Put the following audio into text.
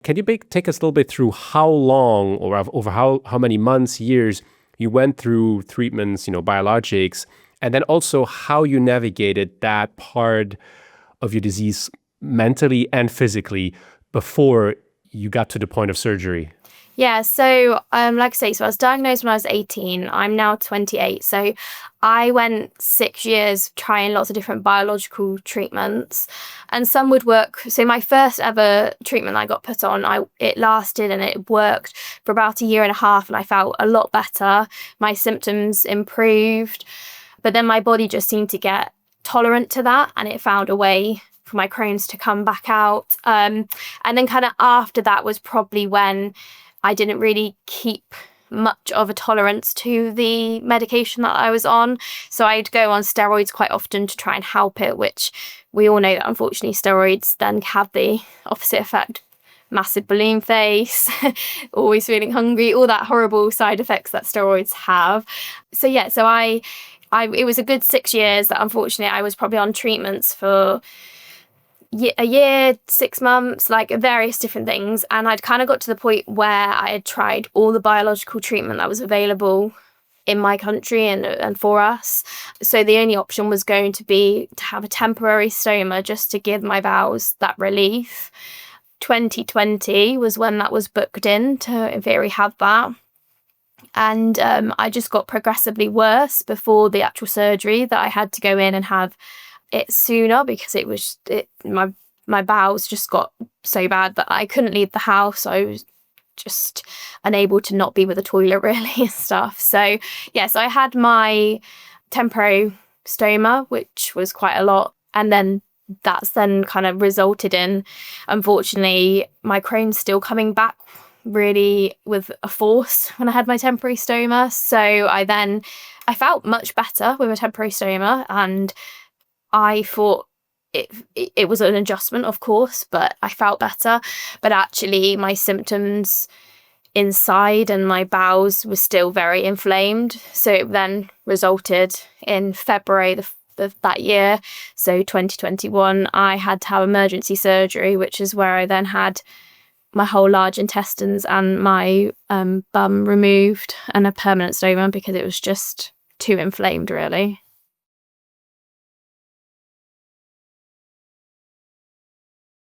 Can you take us a little bit through how long or over how many months, years you went through treatments, biologics, and then also how you navigated that part of your disease mentally and physically before you got to the point of surgery? Yeah, so like I say, so I was diagnosed when I was 18. I'm now 28. So I went 6 years trying lots of different biological treatments, and some would work. So my first ever treatment I got put on, it lasted and it worked for about a year and a half, and I felt a lot better. My symptoms improved, but then my body just seemed to get tolerant to that, and it found a way for my Crohn's to come back out. And then kind of after that was probably when I didn't really keep much of a tolerance to the medication that I was on. So I'd go on steroids quite often to try and help it, which we all know that unfortunately steroids then have the opposite effect. Massive balloon face, always feeling hungry, all that horrible side effects that steroids have. So yeah, so it was a good 6 years that unfortunately I was probably on treatments for a year, 6 months, like various different things. And I'd kind of got to the point where I had tried all the biological treatment that was available in my country and for us. So the only option was going to be to have a temporary stoma just to give my bowels that relief. 2020 was when that was booked in to have that. And I just got progressively worse before the actual surgery, that I had to go in and have it sooner because my bowels just got so bad that I couldn't leave the house. I was just unable to not be with the toilet really and stuff. So yes, I had my temporary stoma, which was quite a lot, and then that's then kind of resulted in, unfortunately, my Crohn's still coming back really with a force when I had my temporary stoma. So I felt much better with a temporary stoma, and I thought it was an adjustment, of course, but I felt better. But actually my symptoms inside and my bowels were still very inflamed. So it then resulted in February that year, so 2021, I had to have emergency surgery, which is where I then had my whole large intestines and my bum removed and a permanent stoma because it was just too inflamed, really.